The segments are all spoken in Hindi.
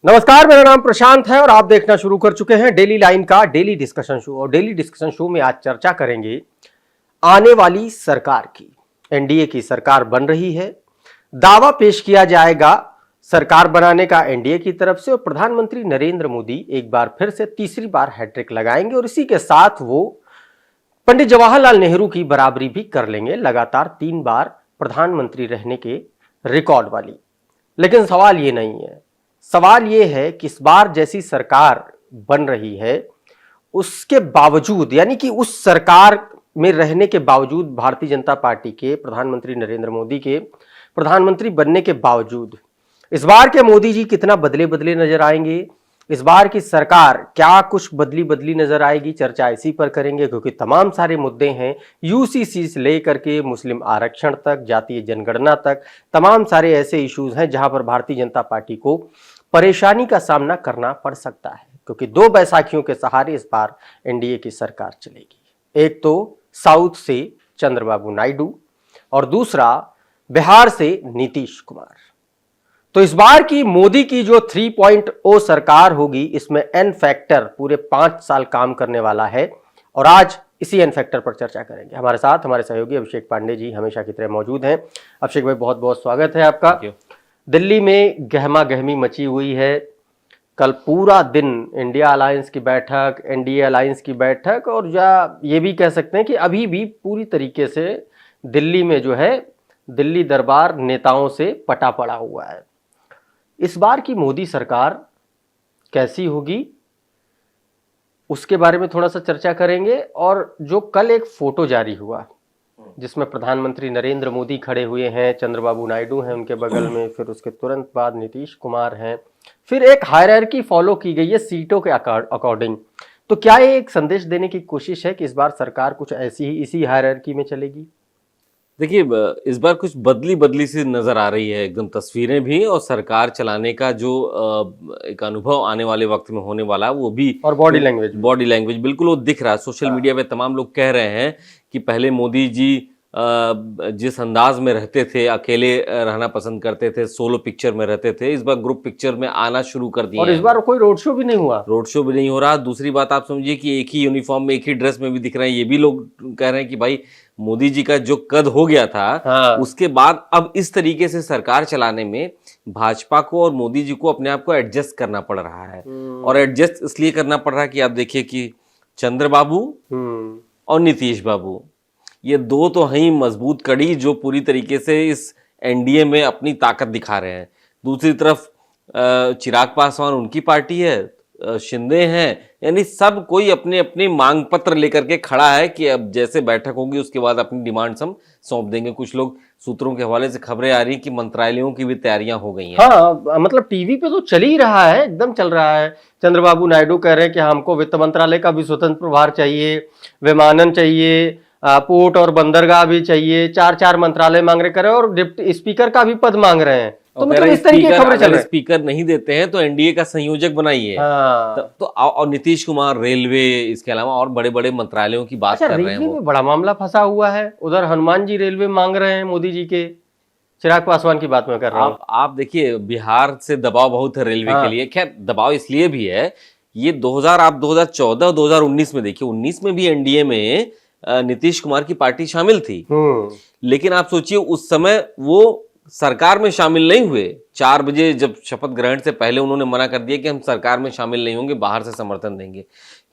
नमस्कार, मेरा नाम प्रशांत है और आप देखना शुरू कर चुके हैं डेली लाइन का डेली डिस्कशन शो। और डेली डिस्कशन शो में आज चर्चा करेंगे आने वाली सरकार की। एनडीए की सरकार बन रही है, दावा पेश किया जाएगा सरकार बनाने का एनडीए की तरफ से और प्रधानमंत्री नरेंद्र मोदी एक बार फिर से तीसरी बार हैट्रिक लगाएंगे और इसी के साथ वो पंडित जवाहरलाल नेहरू की बराबरी भी कर लेंगे, लगातार 3 बार प्रधानमंत्री रहने के रिकॉर्ड वाली। लेकिन सवाल ये नहीं है, सवाल यह है कि इस बार जैसी सरकार बन रही है उसके बावजूद, यानी कि उस सरकार में रहने के बावजूद, भारतीय जनता पार्टी के प्रधानमंत्री नरेंद्र मोदी के प्रधानमंत्री बनने के बावजूद इस बार के मोदी जी कितना बदले बदले नजर आएंगे, इस बार की सरकार क्या कुछ बदली बदली नजर आएगी, चर्चा इसी पर करेंगे। क्योंकि तमाम सारे मुद्दे हैं, यूसीसी से लेकर के मुस्लिम आरक्षण तक, जातीय जनगणना तक, तमाम सारे ऐसे इश्यूज हैं जहां पर भारतीय जनता पार्टी को परेशानी का सामना करना पड़ सकता है। क्योंकि 2 बैसाखियों के सहारे इस बार एनडीए की सरकार चलेगी। एक तो साउथ से चंद्रबाबू नायडू और दूसरा बिहार से नीतीश कुमार। तो इस बार की मोदी की जो 3.0 सरकार होगी, इसमें एन फैक्टर पूरे 5 साल काम करने वाला है और आज इसी एन फैक्टर पर चर्चा करेंगे। हमारे साथ हमारे सहयोगी अभिषेक पांडे जी हमेशा की तरह मौजूद हैं। अभिषेक भाई, बहुत बहुत स्वागत है आपका। दिल्ली में गहमा गहमी मची हुई है। कल पूरा दिन इंडिया अलायंस की बैठक, एनडीए अलायंस की बैठक, और या ये भी कह सकते हैं कि अभी भी पूरी तरीके से दिल्ली में जो है दिल्ली दरबार नेताओं से पटा पड़ा हुआ है। इस बार की मोदी सरकार कैसी होगी उसके बारे में थोड़ा सा चर्चा करेंगे। और जो कल एक फोटो जारी हुआ जिसमें प्रधानमंत्री नरेंद्र मोदी खड़े हुए हैं, चंद्रबाबू नायडू हैं उनके बगल में, फिर उसके तुरंत बाद नीतीश कुमार हैं, फिर एक हायरार्की फॉलो की गई है सीटों के अकॉर्डिंग। तो क्या ये एक संदेश देने की कोशिश है कि इस बार सरकार कुछ ऐसी ही इसी हायरार्की में चलेगी? देखिए, इस बार कुछ बदली बदली सी नजर आ रही है, एकदम तस्वीरें भी और सरकार चलाने का जो एक अनुभव आने वाले वक्त में होने वाला है वो भी, और बॉडी लैंग्वेज बिल्कुल वो दिख रहा है। सोशल मीडिया पे तमाम लोग कह रहे हैं कि पहले मोदी जी जिस अंदाज में रहते थे, अकेले रहना पसंद करते थे, सोलो पिक्चर में रहते थे, इस बार ग्रुप पिक्चर में आना शुरू कर दिए। और इस बार कोई रोड शो भी नहीं हुआ। रोड शो भी नहीं हो रहा। दूसरी बात, आप समझिए कि एक ही यूनिफॉर्म में, एक ही ड्रेस में भी दिख रहे हैं। ये भी लोग कह रहे हैं कि भाई मोदी जी का जो कद हो गया था, उसके बाद अब इस तरीके से सरकार चलाने में भाजपा को और मोदी जी को अपने आप को एडजस्ट करना पड़ रहा है। और एडजस्ट इसलिए करना पड़ रहा है कि आप देखिए कि चंद्रबाबू और नीतीश बाबू, ये 2 तो हैं मजबूत कड़ी जो पूरी तरीके से इस एनडीए में अपनी ताकत दिखा रहे हैं। दूसरी तरफ चिराग पासवान, उनकी पार्टी है, शिंदे हैं, यानी सब कोई अपने अपने मांग पत्र लेकर के खड़ा है कि अब जैसे बैठक होगी उसके बाद अपनी डिमांड्स हम सौंप देंगे। कुछ लोग, सूत्रों के हवाले से खबरें आ रही कि मंत्रालयों की भी तैयारियां हो गई हैं। हाँ, मतलब टीवी पे तो चल ही रहा है, एकदम चल रहा है। चंद्रबाबू नायडू कह रहे हैं कि हमको वित्त मंत्रालय का भी स्वतंत्र प्रभार चाहिए, विमानन चाहिए, पोर्ट और बंदरगाह भी चाहिए, 4 मंत्रालय मांग रहे, करे और डिप्टी स्पीकर का भी पद मांग रहे हैं। तो मतलब इस तरीके की खबरें चल रही हैं। स्पीकर नहीं देते हैं तो एनडीए का संयोजक बनाइए। तो और नीतीश कुमार रेलवे, इसके अलावा और बड़े बड़े मंत्रालयों की बात कर रहे हैं। वो बड़ा मामला फंसा हुआ है। उधर हनुमान जी रेलवे मांग रहे हैं मोदी जी के। चिराग पासवान की बात मैं कर रहा हूँ। आप देखिए, बिहार से दबाव बहुत है रेलवे के लिए। खैर, दबाव इसलिए भी है, ये 2014 और 2019 में देखिए, 19 में भी एनडीए में नीतीश कुमार की पार्टी शामिल थी। लेकिन आप सोचिए, उस समय वो सरकार में शामिल नहीं हुए। 4 बजे जब शपथ ग्रहण से पहले उन्होंने मना कर दिया कि हम सरकार में शामिल नहीं होंगे, बाहर से समर्थन देंगे,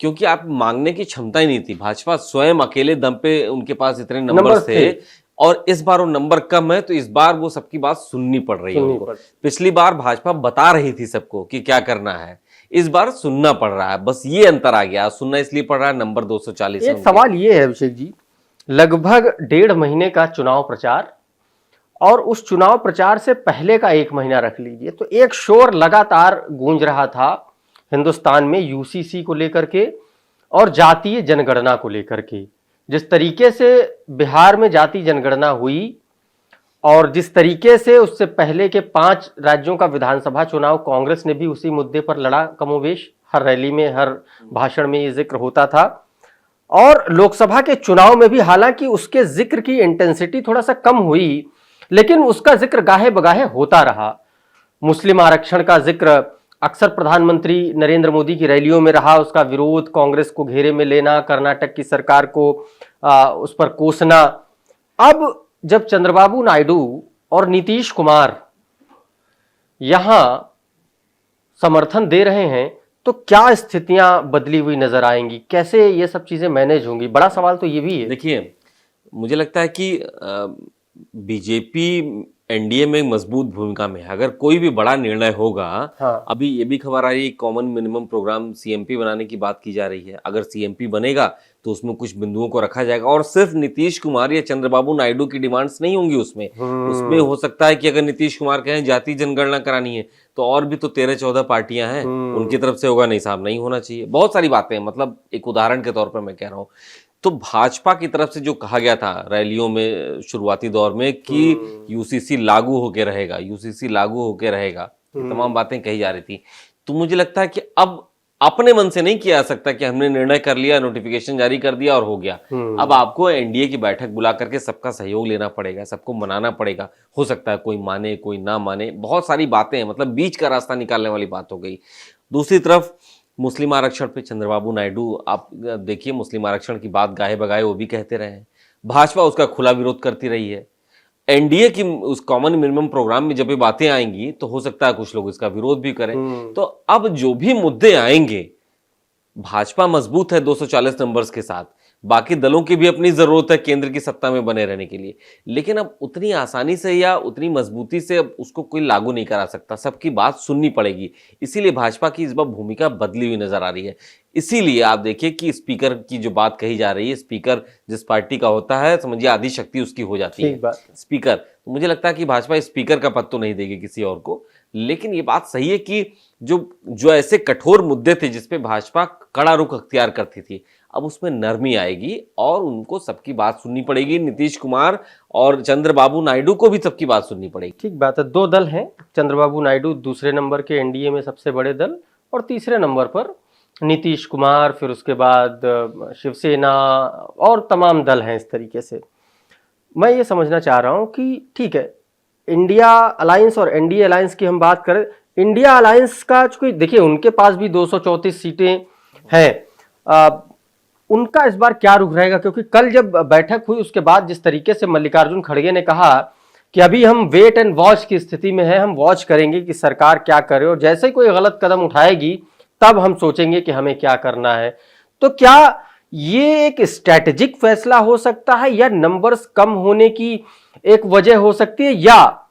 क्योंकि आप मांगने की क्षमता ही नहीं थी। भाजपा स्वयं अकेले दम पे, उनके पास इतने नंबर थे और इस बार वो नंबर कम है, तो इस बार वो सबकी बात सुननी पड़ रही है उनको। पिछली बार भाजपा बता रही थी सबको कि क्या करना है, इस बार सुनना पड़ रहा है। बस ये अंतर आ गया, सुनना इसलिए पड़ रहा है, नंबर 240। एक सवाल ये है अभिषेक जी, लगभग 1.5 महीने का चुनाव प्रचार और उस चुनाव प्रचार से पहले का 1 महीना रख लीजिए, तो एक शोर लगातार गूंज रहा था हिंदुस्तान में यूसीसी को लेकर के और जातीय जनगणना को लेकर के। जिस तरीके से बिहार में जातीय जनगणना हुई और जिस तरीके से उससे पहले के 5 राज्यों का विधानसभा चुनाव कांग्रेस ने भी उसी मुद्दे पर लड़ा, कमोवेश हर रैली में, हर भाषण में ये जिक्र होता था। और लोकसभा के चुनाव में भी हालांकि उसके जिक्र की इंटेंसिटी थोड़ा सा कम हुई, लेकिन उसका जिक्र गाहे बगाहे होता रहा। मुस्लिम आरक्षण का जिक्र अक्सर प्रधानमंत्री नरेंद्र मोदी की रैलियों में रहा, उसका विरोध, कांग्रेस को घेरे में लेना, कर्नाटक की सरकार को उस पर कोसना। अब जब चंद्रबाबू नायडू और नीतीश कुमार यहां समर्थन दे रहे हैं तो क्या स्थितियां बदली हुई नजर आएंगी, कैसे ये सब चीजें मैनेज होंगी? बड़ा सवाल तो ये भी है। देखिए, मुझे लगता है कि बीजेपी एनडीए में मजबूत भूमिका में है। अगर कोई भी बड़ा निर्णय होगा, हाँ। अभी ये भी खबर आ रही है कॉमन मिनिमम प्रोग्राम सीएमपी बनाने की बात की जा रही है। अगर सीएमपी बनेगा तो उसमें कुछ बिंदुओं को रखा जाएगा और सिर्फ नीतीश कुमार या चंद्रबाबू नायडू की डिमांड्स नहीं होंगी उसमें हो सकता है कि अगर नीतीश कुमार कहें जाति जनगणना करानी है तो और भी तो 13-14 पार्टियां हैं, उनकी तरफ से होगा, नहीं साहब नहीं होना चाहिए। बहुत सारी बातें हैं, मतलब एक उदाहरण के तौर पर मैं कह रहा हूं। तो भाजपा की तरफ से जो कहा गया था रैलियों में शुरुआती दौर में कि यूसीसी लागू होके रहेगा, यूसीसी लागू होके रहेगा, तमाम बातें कही जा रही थी। तो मुझे लगता है कि अब अपने मन से नहीं किया जा सकता कि हमने निर्णय कर लिया, नोटिफिकेशन जारी कर दिया और हो गया। अब आपको एनडीए की बैठक बुला करके सबका सहयोग लेना पड़ेगा, सबको मनाना पड़ेगा। हो सकता है कोई माने कोई ना माने, बहुत सारी बातें हैं, मतलब बीच का रास्ता निकालने वाली बात हो गई। दूसरी तरफ मुस्लिम आरक्षण पे चंद्रबाबू नायडू, आप देखिए मुस्लिम आरक्षण की बात गाहे बगाए वो भी कहते रहे हैं, भाजपा उसका खुला विरोध करती रही है। एनडीए की उस कॉमन मिनिमम प्रोग्राम में जब ये बातें आएंगी तो हो सकता है कुछ लोग इसका विरोध भी करें। तो अब जो भी मुद्दे आएंगे, भाजपा मजबूत है 240 नंबर्स के साथ, बाकी दलों की भी अपनी जरूरत है केंद्र की सत्ता में बने रहने के लिए, लेकिन अब उतनी आसानी से या उतनी मजबूती से अब उसको कोई लागू नहीं करा सकता, सबकी बात सुननी पड़ेगी। इसीलिए भाजपा की इस बार भूमिका बदली हुई नजर आ रही है। इसीलिए आप देखिए कि स्पीकर की जो बात कही जा रही है, स्पीकर जिस पार्टी का होता है समझिए आधी शक्ति उसकी हो जाती है स्पीकर। तो मुझे लगता है कि भाजपा स्पीकर का पद तो नहीं देगी किसी और को, लेकिन ये बात सही है कि जो ऐसे कठोर मुद्दे थे जिसपे भाजपा कड़ा रुख अख्तियार करती थी, अब उसमें नरमी आएगी और उनको सबकी बात सुननी पड़ेगी। नीतीश कुमार और चंद्रबाबू नायडू को भी सबकी बात सुननी पड़ेगी। ठीक बात है। दो दल हैं, चंद्रबाबू नायडू दूसरे नंबर के एनडीए में सबसे बड़े दल, और तीसरे नंबर पर नीतीश कुमार, फिर उसके बाद शिवसेना और तमाम दल हैं इस तरीके से। मैं ये समझना चाह रहा हूं कि ठीक है, इंडिया अलायंस और एनडीए अलायंस की हम बात करें, इंडिया अलायंस का कोई देखिए, उनके पास भी 234 सीटें हैं, उनका इस बार क्या रुख रहेगा? क्योंकि कल जब बैठक हुई उसके बाद जिस तरीके से मल्लिकार्जुन खड़गे ने कहा कि अभी हम वेट एंड वॉच की स्थिति में है, हम वॉच करेंगे कि सरकार क्या करे और जैसे ही कोई गलत कदम उठाएगी तब हम सोचेंगे कि हमें क्या करना है। तो क्या ये एक स्ट्रैटेजिक फैसला हो सकता है या नंबर्स कम होने की एक वजह हो सकती है, या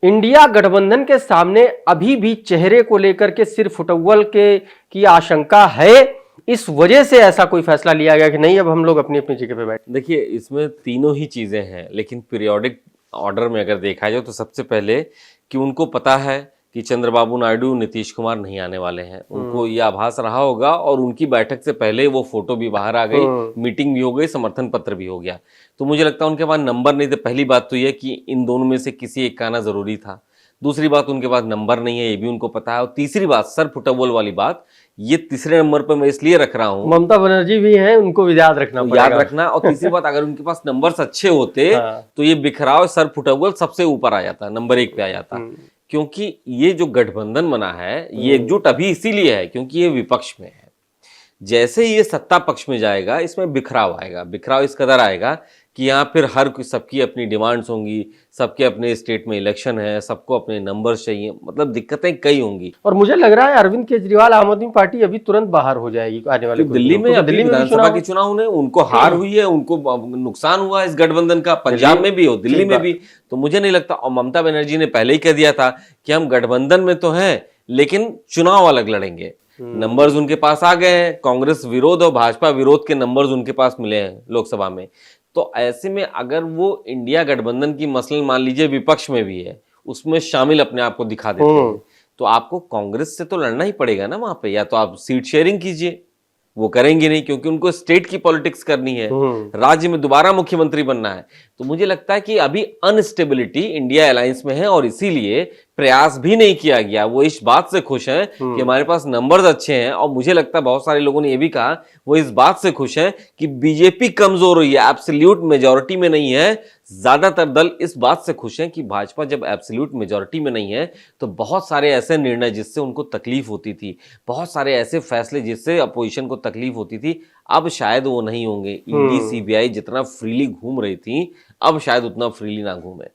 इंडिया गठबंधन के सामने अभी भी चेहरे को लेकर के सिर्फ फुटबॉल की आशंका है, इस वजह से ऐसा कोई फैसला लिया गया कि नहीं अब हम लोग अपनी अपनी जगह पे बैठे? देखिए, इसमें तीनों ही चीजें हैं, लेकिन पीरियोडिक ऑर्डर में अगर देखा जाए तो सबसे पहले कि उनको पता है कि चंद्रबाबू नायडू, नीतीश कुमार नहीं आने वाले हैं, उनको यह आभास रहा होगा और उनकी बैठक से पहले वो फोटो भी बाहर आ गई, मीटिंग भी हो गई, समर्थन पत्र भी हो गया। तो मुझे लगता है उनके पास नंबर नहीं थे। पहली बात तो यह कि इन दोनों में से किसी एक का आना जरूरी था। दूसरी बात, उनके पास नंबर नहीं है, ये भी उनको पता है। और तीसरी बात, सर फुटबॉल वाली बात, ये तीसरे नंबर पर मैं इसलिए रख रहा हूं, ममता बनर्जी भी हैं, उनको भी याद रखना पड़ेगा, याद रखना। और तीसरी बात, अगर उनके पास नंबर्स अच्छे होते तो ये बिखराव सर फुटबॉल सबसे ऊपर आ जाता, नंबर 1 पे आ जाता। क्योंकि ये जो गठबंधन बना है, ये एकजुट अभी इसीलिए है क्योंकि ये विपक्ष में है। जैसे ही ये सत्ता पक्ष में जाएगा, इसमें बिखराव आएगा। बिखराव इस कदर आएगा कि यहाँ फिर हर सबकी अपनी डिमांड्स होंगी, सबके अपने स्टेट में इलेक्शन है, सबको अपने नंबर्स चाहिए, मतलब दिक्कतें कई होंगी। और मुझे लग रहा है अरविंद केजरीवाल, आम आदमी पार्टी अभी तुरंत बाहर हो जाएगी आने वाले दिल्ली में। अभी विधानसभा के चुनाव ने उनको हार हुई है, उनको नुकसान हुआ इस गठबंधन का, पंजाब में भी हो, दिल्ली में भी। तो मुझे नहीं लगता, और ममता बनर्जी ने पहले ही कह दिया था कि हम गठबंधन में तो हैं लेकिन चुनाव अलग लड़ेंगे। नंबर्स उनके पास आ गए हैं, कांग्रेस विरोध और भाजपा विरोध के नंबर्स उनके पास मिले हैं लोकसभा में। तो ऐसे में अगर वो इंडिया गठबंधन की मसलन मान लीजिए विपक्ष में भी है, उसमें शामिल अपने आप को दिखा देते हैं, तो आपको कांग्रेस से तो लड़ना ही पड़ेगा ना वहां पे। या तो आप सीट शेयरिंग कीजिए, वो करेंगे नहीं क्योंकि उनको स्टेट की पॉलिटिक्स करनी है, राज्य में दोबारा मुख्यमंत्री बनना है। तो मुझे लगता है कि अभी अनस्टेबिलिटी इंडिया अलायंस में है और इसीलिए प्रयास भी नहीं किया गया। वो इस बात से खुश हैं कि हमारे पास नंबर्स अच्छे हैं, और मुझे लगता है बहुत सारे लोगों ने ये भी कहा वो इस बात से खुश हैं कि बीजेपी कमजोर हुई है, एब्सोल्यूट मेजॉरिटी में नहीं है। ज्यादातर दल इस बात से खुश हैं कि भाजपा जब एब्सोल्यूट मेजॉरिटी में नहीं है तो बहुत सारे ऐसे निर्णय जिससे उनको तकलीफ होती थी, बहुत सारे ऐसे फैसले जिससे अपोजिशन को तकलीफ होती थी, अब शायद वो नहीं होंगे। ईडी सीबीआई जितना फ्रीली घूम रही थी, अब शायद उतना फ्रीली ना घूमे।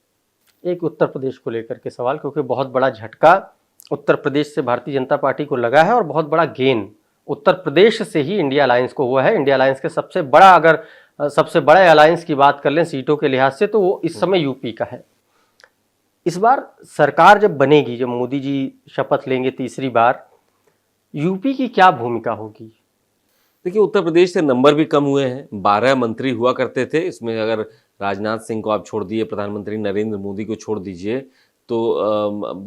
एक उत्तर प्रदेश को लेकर के सवाल, क्योंकि बहुत बड़ा झटका उत्तर प्रदेश से भारतीय जनता पार्टी को लगा है और बहुत बड़ा गेन उत्तर प्रदेश से ही इंडिया अलायंस को हुआ है। इंडिया अलायंस के सबसे बड़ा, अगर सबसे बड़े अलायंस की बात कर लें सीटों के लिहाज से, तो वो इस समय यूपी का है। इस बार सरकार जब बनेगी, जब मोदी जी शपथ लेंगे तीसरी बार, यूपी की क्या भूमिका होगी? देखिए, उत्तर प्रदेश से नंबर भी कम हुए हैं, 12 मंत्री हुआ करते थे। इसमें अगर राजनाथ सिंह को आप छोड़ दिए, प्रधानमंत्री नरेंद्र मोदी को छोड़ दीजिए, तो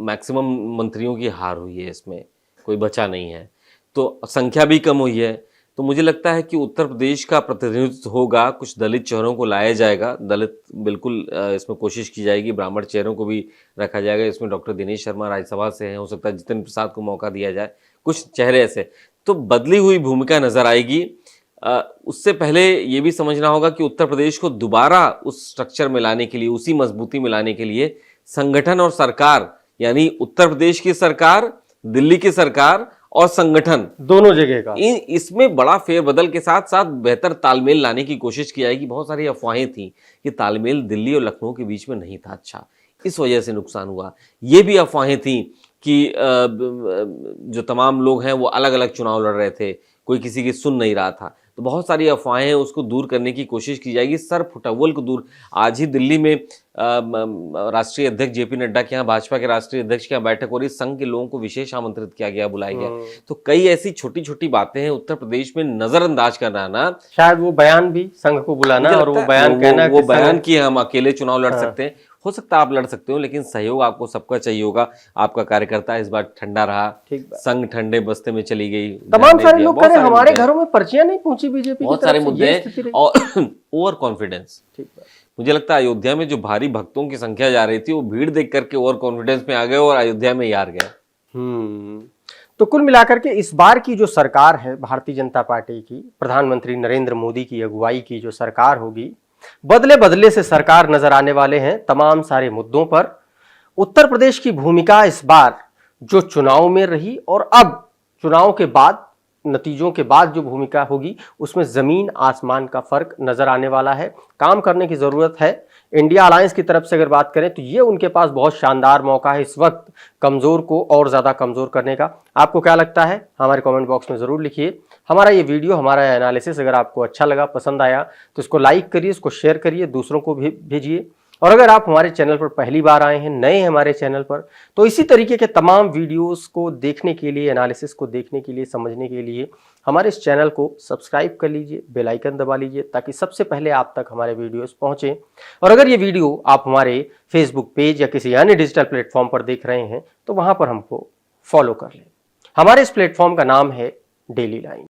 मैक्सिमम मंत्रियों की हार हुई है, इसमें कोई बचा नहीं है। तो संख्या भी कम हुई है। तो मुझे लगता है कि उत्तर प्रदेश का प्रतिनिधित्व होगा, कुछ दलित चेहरों को लाया जाएगा, दलित बिल्कुल इसमें कोशिश की जाएगी, ब्राह्मण चेहरों को भी रखा जाएगा। इसमें डॉक्टर दिनेश शर्मा राज्यसभा से हैं, हो सकता है जितेंद्र प्रसाद को मौका दिया जाए, कुछ चेहरे ऐसे। तो बदली हुई भूमिका नजर आएगी। उससे पहले ये भी समझना होगा कि उत्तर प्रदेश को दोबारा उस स्ट्रक्चर में लाने के लिए, उसी मजबूती में लाने के लिए संगठन और सरकार, यानी उत्तर प्रदेश की सरकार, दिल्ली की सरकार और संगठन, दोनों जगह का इसमें बड़ा फेरबदल के साथ साथ बेहतर तालमेल लाने की कोशिश की जाएगी। बहुत सारी अफवाहें थी कि तालमेल दिल्ली और लखनऊ के बीच में नहीं था अच्छा, इस वजह से नुकसान हुआ। ये भी अफवाहें थी कि जो तमाम लोग हैं वो अलग अलग चुनाव लड़ रहे थे, कोई किसी की सुन नहीं रहा था। तो बहुत सारी अफवाहें हैं, उसको दूर करने की कोशिश की जाएगी, सर फुटअव्वल को दूर। आज ही दिल्ली में राष्ट्रीय अध्यक्ष जेपी नड्डा के यहाँ, भाजपा के राष्ट्रीय अध्यक्ष के यहाँ बैठक हो रही, संघ के लोगों को विशेष आमंत्रित किया गया, बुलाया गया। तो कई ऐसी छोटी छोटी बातें हैं उत्तर प्रदेश में नजरअंदाज करना ना, शायद वो बयान भी संघ को बुलाना और वो बयान कहना, वो बयान कि हम अकेले चुनाव लड़ सकते हैं, हो सकता है आप लड़ सकते हो, लेकिन सहयोग आपको सबका चाहिए होगा। आपका कार्यकर्ता इस बार ठंडा रहा, संघ ठंडे बस्ते में चली गई, तमाम सारे लोग कह रहे हैं हमारे घरों में पर्चियां नहीं पहुंची बीजेपी, बहुत सारे मुद्दे हैं। और ओवर कॉन्फिडेंस, मुझे लगता है अयोध्या में जो भारी भक्तों की संख्या जा रही थी, वो भीड़ देख करके ओवर कॉन्फिडेंस में आ गए और अयोध्या में ही हार गए। तो कुल मिलाकर के इस बार की जो सरकार है भारतीय जनता पार्टी की, प्रधानमंत्री नरेंद्र मोदी की अगुवाई की जो सरकार होगी, बदले बदले से सरकार नजर आने वाले हैं तमाम सारे मुद्दों पर। उत्तर प्रदेश की भूमिका इस बार जो चुनाव में रही और अब चुनाव के बाद, नतीजों के बाद जो भूमिका होगी, उसमें जमीन आसमान का फर्क नजर आने वाला है। काम करने की जरूरत है। इंडिया अलायंस की तरफ से अगर बात करें तो ये उनके पास बहुत शानदार मौका है इस वक्त कमजोर को और ज्यादा कमजोर करने का। आपको क्या लगता है हमारे कमेंट बॉक्स में जरूर लिखिए। हमारा ये वीडियो, हमारा एनालिसिस अगर आपको अच्छा लगा, पसंद आया, तो इसको लाइक करिए, इसको शेयर करिए, दूसरों को भी भेजिए। और अगर आप हमारे चैनल पर पहली बार आए हैं, नए हैं हमारे चैनल पर, तो इसी तरीके के तमाम वीडियोस को देखने के लिए, एनालिसिस को देखने के लिए, समझने के लिए हमारे इस चैनल को सब्सक्राइब कर लीजिए, बेल आइकन दबा लीजिए, ताकि सबसे पहले आप तक हमारे वीडियोस पहुंचे। और अगर ये वीडियो आप हमारे फेसबुक पेज या किसी अन्य डिजिटल प्लेटफॉर्म पर देख रहे हैं, तो वहां पर हमको फॉलो कर लें। हमारे इस प्लेटफॉर्म का नाम है डेली लाइन।